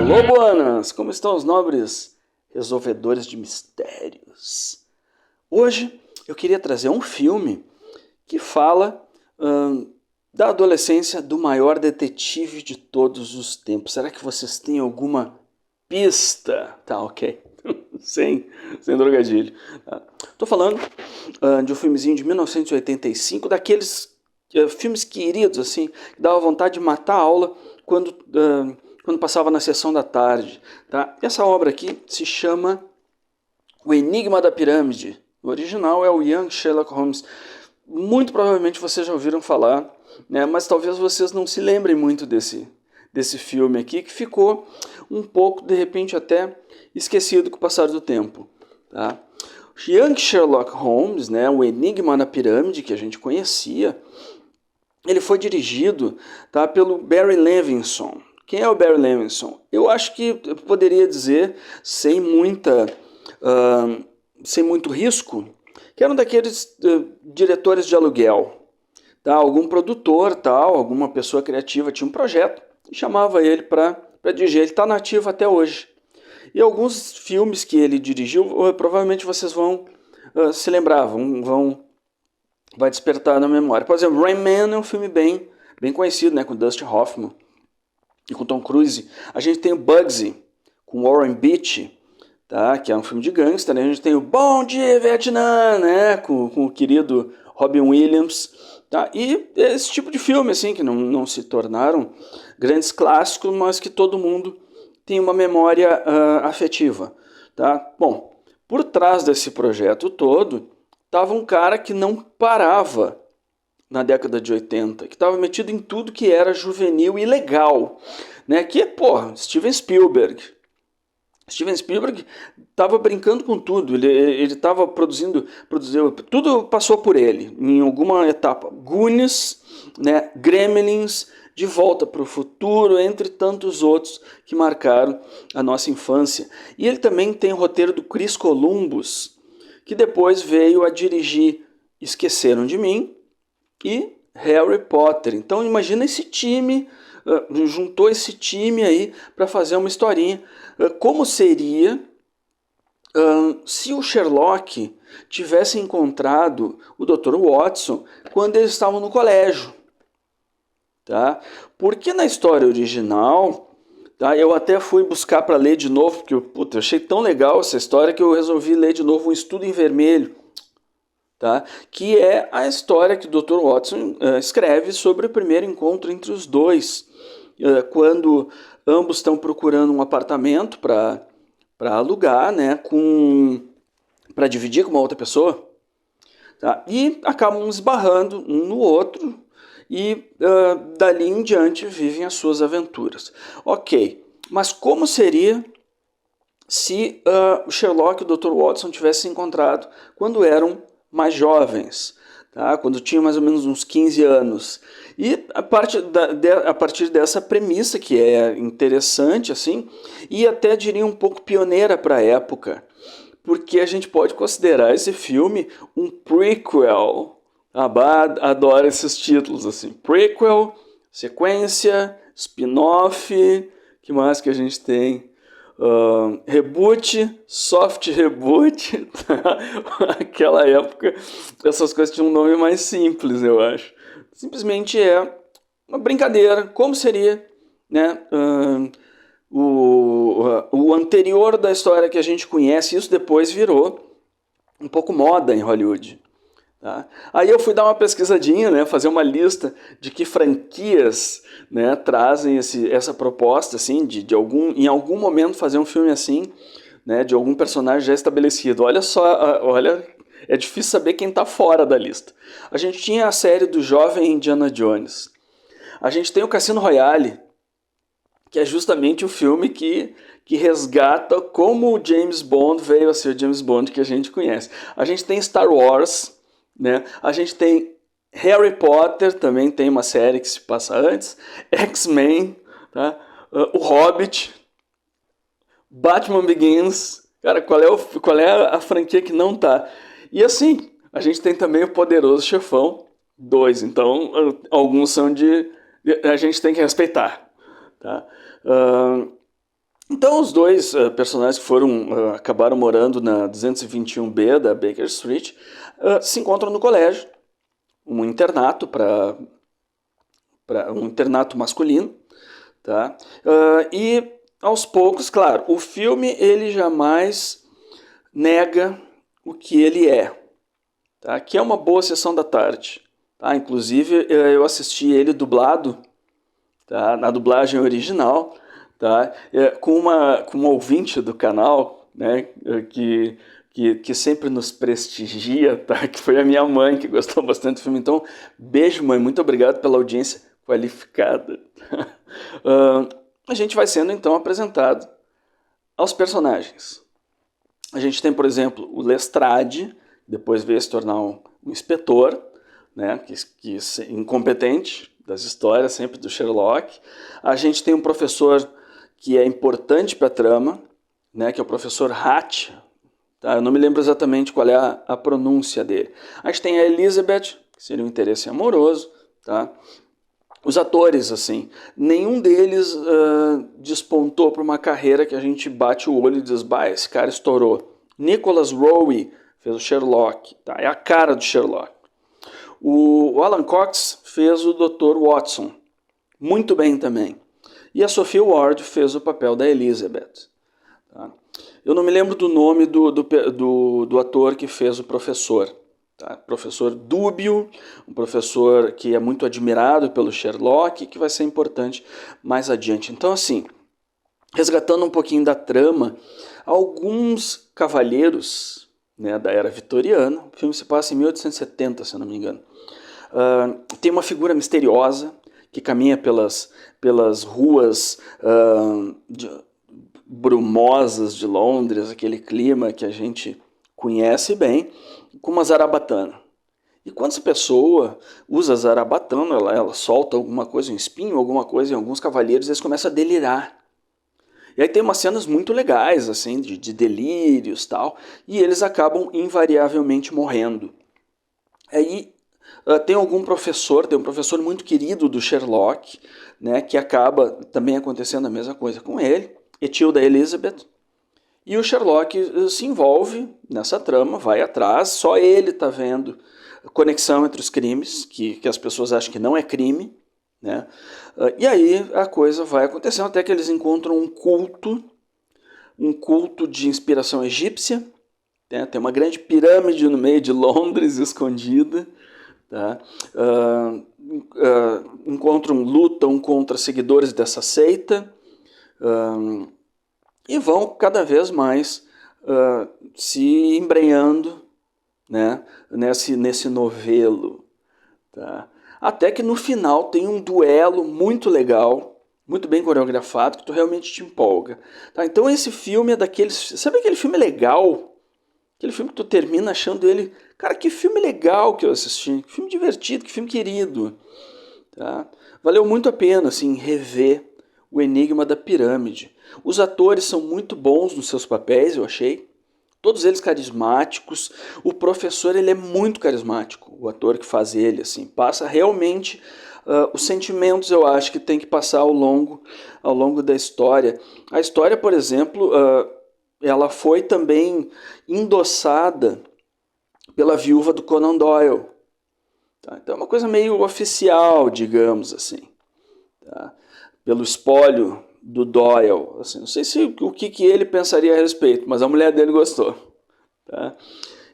Alô, buenas! Como estão os nobres resolvedores de mistérios? Hoje eu queria trazer um filme que fala da adolescência do maior detetive de todos os tempos. Será que vocês têm alguma pista? Tá, ok. sem drogadilho. Tô falando de um filmezinho de 1985, daqueles filmes queridos, assim, que dava vontade de matar a aula quando passava na sessão da tarde. Tá? Essa obra aqui se chama O Enigma da Pirâmide. O original é o Young Sherlock Holmes. Muito provavelmente vocês já ouviram falar, né? Mas talvez vocês não se lembrem muito desse filme aqui, que ficou um pouco, de repente, até esquecido com o passar do tempo. Tá? Young Sherlock Holmes, né? O Enigma da Pirâmide, que a gente conhecia, ele foi dirigido, tá, pelo Barry Levinson. Quem é o Barry Levinson? Eu acho que eu poderia dizer, sem muito risco, que era um daqueles diretores de aluguel. Tá? Algum produtor, tal, alguma pessoa criativa tinha um projeto e chamava ele para dirigir. Ele está nativo até hoje. E alguns filmes que ele dirigiu, provavelmente vocês vão se lembrar, vai despertar na memória. Por exemplo, Rain Man é um filme bem conhecido, né, com Dustin Hoffman e com Tom Cruise. A gente tem o Bugsy, com Warren Beatty, tá? Que é um filme de gangster, né? A gente tem o Bom Dia Vietnã, né? Com o querido Robin Williams, tá? E esse tipo de filme, assim, que não se tornaram grandes clássicos, mas que todo mundo tem uma memória afetiva, tá? Bom, por trás desse projeto todo, estava um cara que não parava na década de 80, que estava metido em tudo que era juvenil e legal, né? Que é, Steven Spielberg. Steven Spielberg estava brincando com tudo, ele estava produziu, tudo passou por ele, em alguma etapa. Goonies, né? Gremlins, De Volta para o Futuro, entre tantos outros que marcaram a nossa infância. E ele também tem o roteiro do Chris Columbus, que depois veio a dirigir Esqueceram de Mim e Harry Potter. Então imagina esse time, juntou esse time aí para fazer uma historinha. Como seria se o Sherlock tivesse encontrado o Dr. Watson quando eles estavam no colégio? Tá? Porque na história original, tá, eu até fui buscar para ler de novo, porque eu achei tão legal essa história que eu resolvi ler de novo Um Estudo em Vermelho. Tá? Que é a história que o Dr. Watson escreve sobre o primeiro encontro entre os dois, quando ambos estão procurando um apartamento para alugar, né, para dividir com uma outra pessoa, tá? E acabam esbarrando um no outro e dali em diante vivem as suas aventuras. Ok, mas como seria se o Sherlock e o Dr. Watson tivessem se encontrado quando eram mais jovens, tá? Quando tinham mais ou menos uns 15 anos. E a partir dessa premissa, que é interessante, assim, e até diria um pouco pioneira para a época, porque a gente pode considerar esse filme um prequel. Adoro esses títulos, assim. Prequel, sequência, spin-off, que mais que a gente tem? Reboot, soft reboot, tá? Naquela época essas coisas tinham um nome mais simples, eu acho. Simplesmente é uma brincadeira, como seria, né, o anterior da história que a gente conhece. Isso depois virou um pouco moda em Hollywood. Tá? Aí eu fui dar uma pesquisadinha, né, fazer uma lista de que franquias, né, trazem essa proposta assim, em algum momento fazer um filme assim, né, de algum personagem já estabelecido. Olha só, é difícil saber quem está fora da lista. A gente tinha a série do jovem Indiana Jones. A gente tem o Cassino Royale, que é justamente o filme que resgata como o James Bond veio a ser o James Bond que a gente conhece. A gente tem Star Wars, né? A gente tem Harry Potter, também tem uma série que se passa antes, X-Men, tá? O Hobbit, Batman Begins. Cara, qual é a franquia que não tá? E assim, a gente tem também o Poderoso Chefão 2, então alguns são a gente tem que respeitar, tá? Então os dois personagens que acabaram morando na 221B da Baker Street se encontram no colégio, um internato um internato masculino, tá? E aos poucos, claro, o filme ele jamais nega o que ele é, tá? Que é uma boa sessão da tarde, tá? Inclusive eu assisti ele dublado, tá? Na dublagem original, tá? Com uma ouvinte do canal, né? Que sempre nos prestigia, tá? Que foi a minha mãe, que gostou bastante do filme. Então, beijo, mãe, muito obrigado pela audiência qualificada. A gente vai sendo então apresentado aos personagens. A gente tem, por exemplo, o Lestrade, depois veio se tornar um inspetor, né, que incompetente das histórias, sempre do Sherlock. A gente tem um professor que é importante para a trama, né, que é o professor Hatch. Tá? Eu não me lembro exatamente qual é a pronúncia dele. A gente tem a Elizabeth, que seria um interesse amoroso. Tá? Os atores, assim, nenhum deles despontou para uma carreira que a gente bate o olho e diz, bah, esse cara estourou. Nicholas Rowe fez o Sherlock, tá? É a cara do Sherlock. O Alan Cox fez o Dr. Watson, muito bem também. E a Sophia Ward fez o papel da Elizabeth. Tá? Eu não me lembro do nome do ator que fez o professor. Tá? Professor dúbio, um professor que é muito admirado pelo Sherlock, que vai ser importante mais adiante. Então, assim, resgatando um pouquinho da trama, alguns cavalheiros, né, da era vitoriana, o filme se passa em 1870, se eu não me engano, tem uma figura misteriosa que caminha pelas ruas brumosas de Londres, aquele clima que a gente conhece bem, com uma zarabatana. E quando essa pessoa usa a zarabatana, ela solta alguma coisa, um espinho, alguma coisa em alguns cavalheiros, eles começam a delirar. E aí tem umas cenas muito legais, assim, de delírios e tal, e eles acabam invariavelmente morrendo. Aí tem um professor muito querido do Sherlock, né, que acaba também acontecendo a mesma coisa com ele, Etilda Elizabeth, e o Sherlock se envolve nessa trama, vai atrás, só ele está vendo conexão entre os crimes, que as pessoas acham que não é crime, né? E aí a coisa vai acontecendo até que eles encontram um culto de inspiração egípcia, né? Tem uma grande pirâmide no meio de Londres escondida, tá? Lutam contra seguidores dessa seita, e vão cada vez mais se embrenhando, né, nesse novelo. Tá? Até que no final tem um duelo muito legal, muito bem coreografado, que tu realmente te empolga. Tá? Então esse filme é daqueles... Sabe aquele filme legal? Aquele filme que tu termina achando ele... Cara, que filme legal que eu assisti. Que filme divertido, que filme querido. Tá? Valeu muito a pena, assim, rever o Enigma da Pirâmide. Os atores são muito bons nos seus papéis, eu achei. Todos eles carismáticos. O professor, ele é muito carismático, o ator que faz ele, assim. Passa realmente os sentimentos, eu acho, que tem que passar ao longo da história. A história, por exemplo, ela foi também endossada pela viúva do Conan Doyle. Tá? Então é uma coisa meio oficial, digamos assim. Tá? Pelo espólio do Doyle. Assim, não sei o que ele pensaria a respeito, mas a mulher dele gostou. Tá?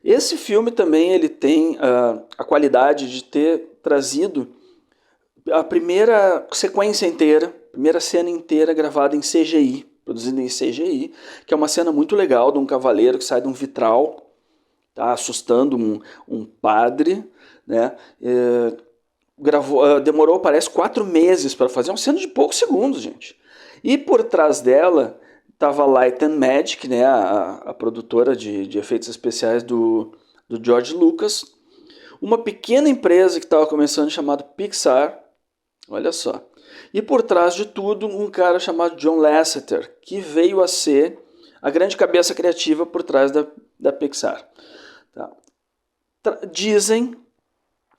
Esse filme também ele tem a qualidade de ter trazido a primeira sequência inteira, primeira cena inteira gravada em CGI, produzida em CGI, que é uma cena muito legal de um cavaleiro que sai de um vitral, tá, assustando um padre, né? Demorou, parece, 4 meses para fazer, uma cena de poucos segundos, gente. E por trás dela estava Light and Magic, né, a produtora de efeitos especiais do George Lucas, uma pequena empresa que estava começando chamada Pixar, olha só. E por trás de tudo, um cara chamado John Lasseter, que veio a ser a grande cabeça criativa por trás da Pixar. Tá? Dizem,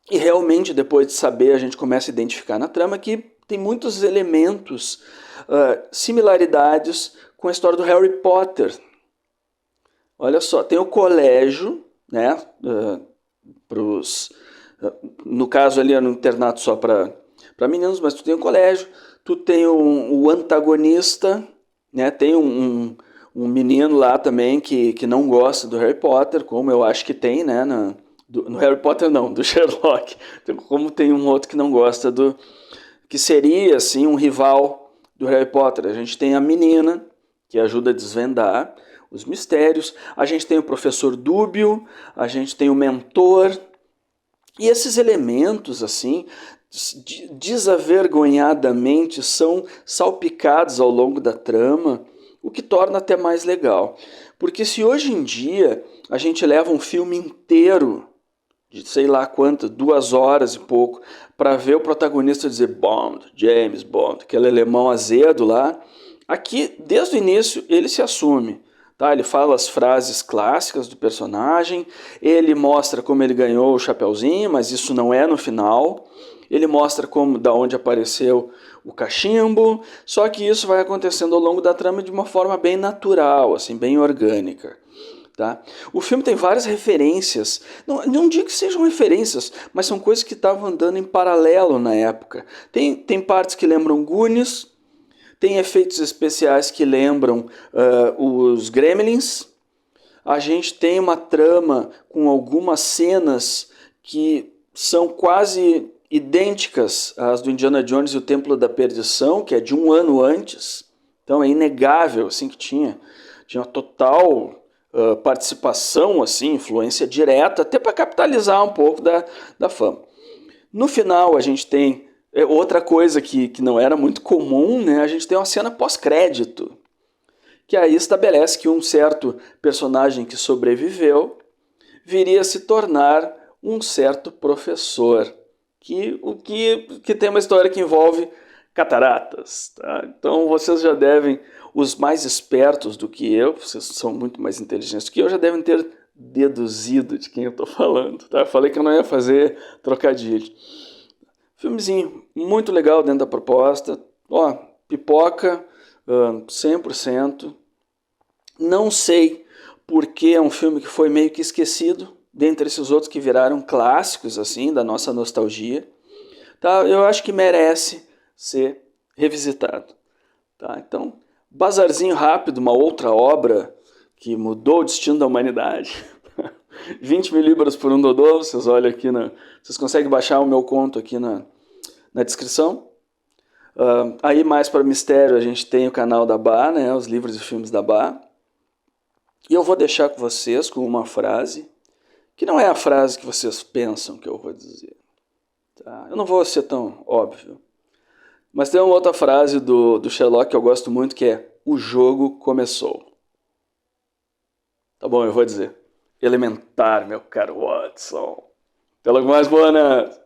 e realmente depois de saber a gente começa a identificar na trama, que tem muitos elementos, similaridades com a história do Harry Potter. Olha só, tem o colégio, né? No caso ali é no internato só para meninos, mas tu tem o colégio, tu tem o antagonista, né? Tem um menino lá também que não gosta do Harry Potter, como eu acho que tem, né? No Harry Potter não, do Sherlock. Como tem um outro que não gosta que seria assim um rival do Harry Potter. A gente tem a menina que ajuda a desvendar os mistérios, a gente tem o professor dúbio, a gente tem o mentor, e esses elementos assim desavergonhadamente são salpicados ao longo da trama, o que torna até mais legal. Porque se hoje em dia a gente leva um filme inteiro de sei lá quantas, 2 horas e pouco, para ver o protagonista dizer Bond, James Bond, aquele alemão azedo lá. Aqui, desde o início, ele se assume. Tá? Ele fala as frases clássicas do personagem, ele mostra como ele ganhou o chapeuzinho, mas isso não é no final. Ele mostra da onde apareceu o cachimbo, só que isso vai acontecendo ao longo da trama de uma forma bem natural, assim, bem orgânica. Tá? O filme tem várias referências, não digo que sejam referências, mas são coisas que estavam andando em paralelo na época. Tem partes que lembram Goonies, tem efeitos especiais que lembram os Gremlins, a gente tem uma trama com algumas cenas que são quase idênticas às do Indiana Jones e o Templo da Perdição, que é de 1 ano antes, então é inegável assim, que tinha total participação, assim, influência direta, até para capitalizar um pouco da fama. No final a gente tem outra coisa que não era muito comum, né? A gente tem uma cena pós-crédito, que aí estabelece que um certo personagem que sobreviveu viria a se tornar um certo professor, que tem uma história que envolve cataratas. Tá? Então vocês já devem, os mais espertos do que eu, vocês são muito mais inteligentes do que eu, já devem ter deduzido de quem eu estou falando. Tá? Eu falei que eu não ia fazer trocadilho. Filmezinho muito legal dentro da proposta. Ó, pipoca 100%. Não sei porque é um filme que foi meio que esquecido, dentre esses outros que viraram clássicos assim da nossa nostalgia. Tá? Eu acho que merece ser revisitado. Tá? Então, Bazarzinho Rápido, uma outra obra que mudou o destino da humanidade. 20 mil libras por $1, vocês olham aqui, vocês conseguem baixar o meu conto aqui na descrição. Aí mais para mistério a gente tem o canal da Bá, né, os livros e filmes da Bá. E eu vou deixar com vocês com uma frase, que não é a frase que vocês pensam que eu vou dizer. Tá? Eu não vou ser tão óbvio. Mas tem uma outra frase do Sherlock que eu gosto muito, que é: o jogo começou. Tá bom, eu vou dizer. Elementar, meu caro Watson. Até logo mais, buenas!